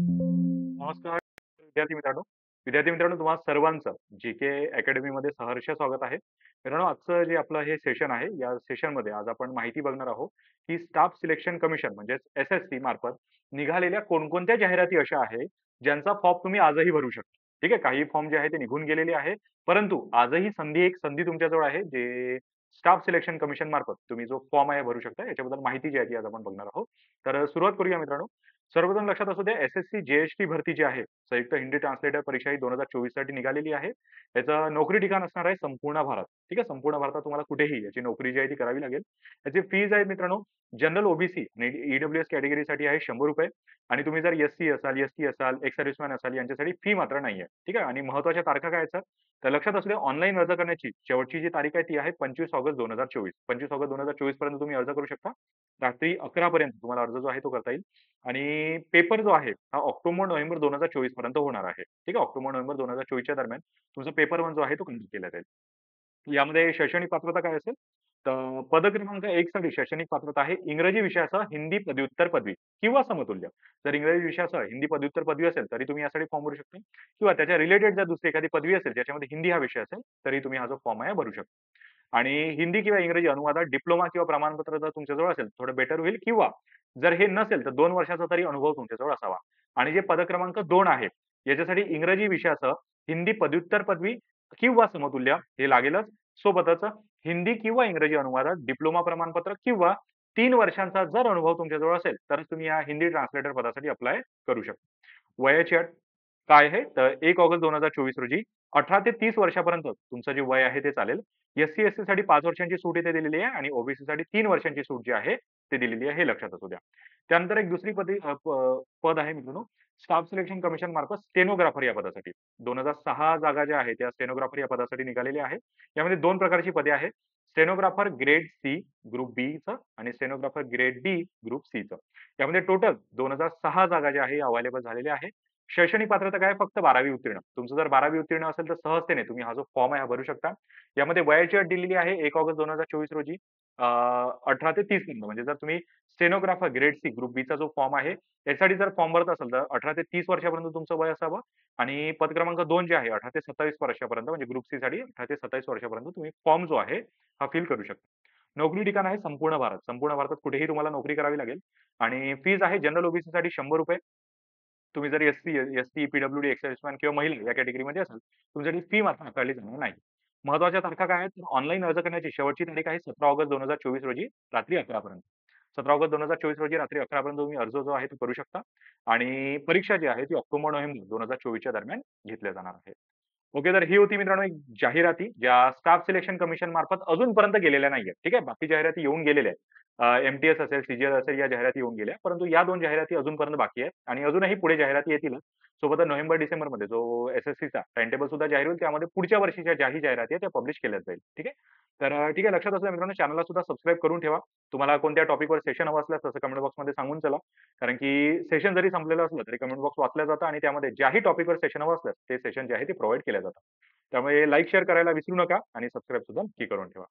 नमस्कार विद्यार्थी मित्रांनो. विद्यार्थी मित्रांनो, तुम्हा सर्वांचं जी-के अकॅडमीमध्ये सहर्ष स्वागत आहे. मित्रांनो, आजचं जे आपलं हे सेशन आहे, या सेशनमध्ये आज आपण माहिती बघणार आहोत, की स्टाफ सिलेक्शन कमिशन म्हणजेच एस-एस-सी मार्फत निघालेल्या कोणकोणत्या जाहिराती अशा आहेत, ज्यांचा फॉर्म तुम्ही आजही भरू शकता. ठीक आहे. काही फॉर्म जे आहे ते निघून गेलेले आहे. परंतु आजही एक संधी तुमच्याजवळ आहे, जे स्टाफ सिलेक्शन कमिशन मार्फत तुम्ही जो फॉर्म आहे भरू शकता. याच्याबद्दल माहिती जी आहे ती आज आपण बघणार आहोत. तर सुरुवात करूया मित्रांनो. सर्वप्रथम लक्षात असू द्या, एस-एस-सी, जी-एस-टी भरती जी आहे, संयुक्त हिंदी ट्रान्सलेटर परीक्षा ही 2024 साठी निघालेली आहे. याचं नोकरी ठिकाण असणार आहे संपूर्ण भारत. ठीक आहे. संपूर्ण भारतात तुम्हाला कुठेही याची नोकरी जी आहे ती करावी लागेल. याची फीज आहे मित्रांनो, जनरल ओबीसी आणि ईडब्ल्यूएस कॅटेगरीसाठी आहे ₹100 आणि तुम्ही जर एस-सी असाल, एस-टी असाल, एक्स सर्व्हिसमॅन असाल यांच्यासाठी फी मात्र नाहीये. ठीक आहे. आणि महत्त्वाच्या तारखा काय आहेत तर लक्षात असू द्या, ऑनलाईन अर्ज करण्याची शेवटची जी तारीख आहे ती आहे 25 ऑगस्ट 2024. 25 ऑगस्ट 2024 पर्यंत तुम्ही अर्ज करू शकता. रात्री 11 पर्यंत तुम्हाला अर्ज जो आहे तो करता येईल. आणि पेपर जो आहे हा ऑक्टोबर-नोव्हेंबर 2024 पर्यंत होणार आहे. ठीक आहे. ऑक्टोबर-नोव्हेंबर 2024 दरम्यान तुमचा पेपर 1 जो आहे तो कंप्लीट केला जाईल. यामध्ये शैक्षणिक पात्रता काय असेल? तर पद क्रमांक 1 साठी शैक्षणिक पात्रता आहे इंग्रजी विषयासह हिंदी पदव्युत्तर पदवी किंवा समतुल्य. जर इंग्रजी विषयासह हिंदी पदव्युत्तर पदवी असेल, तरी तुम्ही यासाठी फॉर्म भरू शकता किंवा त्याच्या रिलेटेड जर दुसरी एखादी पदवी असेल, ज्याच्यामध्ये हिंदी हा विषय असेल, तरी तुम्ही हा जो फॉर्म आहे भरू शकता. आणि हिंदी किंवा इंग्रजी अनुवादात डिप्लोमा किंवा प्रमाणपत्र जर तुमच्याजवळ असेल, थोडं बेटर होईल किंवा जर हे नसेल, तर 2 वर्षाचा तरी अनुभव तुमच्याजवळ असावा. आणि जे पद क्रमांक 2 आहे, याच्यासाठी इंग्रजी विषयासह हिंदी पदव्युत्तर पदवी किंवा समतुल्य हे लागेलच. सोबतच हिंदी किंवा इंग्रजी अनुवादात डिप्लोमा प्रमाणपत्र किंवा 3 वर्षांचा जर अनुभव तुमच्याजवळ असेल, तरच तुम्ही या हिंदी ट्रान्सलेटर पदासाठी अप्लाय करू शकता. वयाची अट काय आहे? तर 1 ऑगस्ट 2024 रोजी 18 ते 30 वर्षापर्यंत तुमचं जे वय आहे ते चालेल. एस-सी, एस-टी साठी 5 वर्षांची सूट इथे दिलेली आहे आणि ओबीसी साठी 3 वर्षांची सूट जी आहे ती दिलेली आहे, हे लक्षात असू द्या. त्यानंतर एक दुसरी पद आहे मित्रांनो, स्टाफ सिलेक्शन कमिशन मार्फत स्टेनोग्राफर या पदासाठी. 2006 जागा ज्या आहेत त्या स्टेनोग्राफर या पदासाठी निघालेल्या आहेत. यामध्ये 2 प्रकारची पदे आहेत. स्टेनोग्राफर ग्रेड सी ग्रुप बीचं आणि स्टेनोग्राफर ग्रेड डी ग्रुप सीचं. यामध्ये टोटल 2006 जागा ज्या आहे अवेलेबल झालेल्या आहेत. शैक्षणिक पात्रता काय फक्त 12वी उत्तीर्ण. तुमचं जर 12वी उत्तीर्ण असेल तर सहजतेने तुम्ही हा जो फॉर्म आहे हा भरू शकता. यामध्ये वयाची अट दिलेली आहे 1 ऑगस्ट 2024 रोजी 18 ते 30 पर्यंत. म्हणजे जर तुम्ही स्टेनोग्राफर ग्रेड सी ग्रुप बीचा जो फॉर्म आहे, यासाठी जर फॉर्म भरत असाल तर 18 ते 30 वर्षापर्यंत तुमचं वय असावं आणि पद क्रमांक 2 जे आहे 18 ते 27 वर्षापर्यंत म्हणजे ग्रुप सी साठी 18 ते 27 वर्षापर्यंत तुम्ही फॉर्म जो आहे हा फिल करू शकता. नोकरी ठिकाण आहे संपूर्ण भारत. संपूर्ण भारतात कुठेही तुम्हाला नोकरी करावी लागेल आणि फीज आहे जनरल ओबीसी साठी ₹100. तुम्ही जर Sc, ST, P-W-D, ex serviceman किंवा महिला या कॅटेगरीमध्ये असाल, तुमच्यासाठी फी मात्र आकारली जाणार नाही. महत्त्वाच्या तारखा काय आहेत? ऑनलाईन अर्ज करण्याची शेवटची तारीख आहे 17 ऑगस्ट 2024 रोजी रात्री 11 पर्यंत. 17 ऑगस्ट 2024 रोजी रात्री 11 पर्यंत तुम्ही अर्ज जो आहे तो करू शकता आणि परीक्षा जी आहे ती ऑक्टोबर-नोव्हेंबर 2024 दरम्यान घेतल्या जाणार आहे. ओके, तर ही होती मित्रांनो एक जाहिराती, ज्या स्टाफ सिलेक्शन कमिशन मार्फत अजूनपर्यंत गेलेल्या नाहीयेत. ठीक आहे. बाकी जाहिराती येऊन गेलेल्या आहेत. एम-टी-एस असेल, सी-जी-एल असेल या जाहिराती येऊन गेल्या. परंतु या 2 जाहिराती अजूनपर्यंत बाकी आहेत आणि अजूनही पुढे जाहिराती येतीलच. सोबतच नोव्हेंबर-डिसेंबरमध्ये जो एस-एस-सीचा टाईमटेबल सुद्धा जाहीर होईल. त्यामध्ये पुढच्या वर्षीच्या ज्याही जाहिराती आहेत त्या पब्लिश केल्या जाईल. ठीक आहे. तर ठीक आहे. लक्षात असू द्या मित्रांनो, चॅनलला सुद्धा सबस्क्राईब करून ठेवा. तुम्हाला कोणत्या टॉपिकवर सेशन हवं असल्यास तसं कमेंट बॉक्समध्ये सांगून चला. कारण की सेशन जरी संपलेलं असलं तरी कमेंट बॉक्स वाचला जातं आणि त्यामध्ये ज्याही टॉपिकवर सेशन हवं असल्यास ते सेशन जे आहे ते प्रोव्हाईड केल्या जातात. त्यामुळे लाईक, शेअर करायला विसरू नका आणि सबस्क्राईब सुद्धा नक्की करून ठेवा.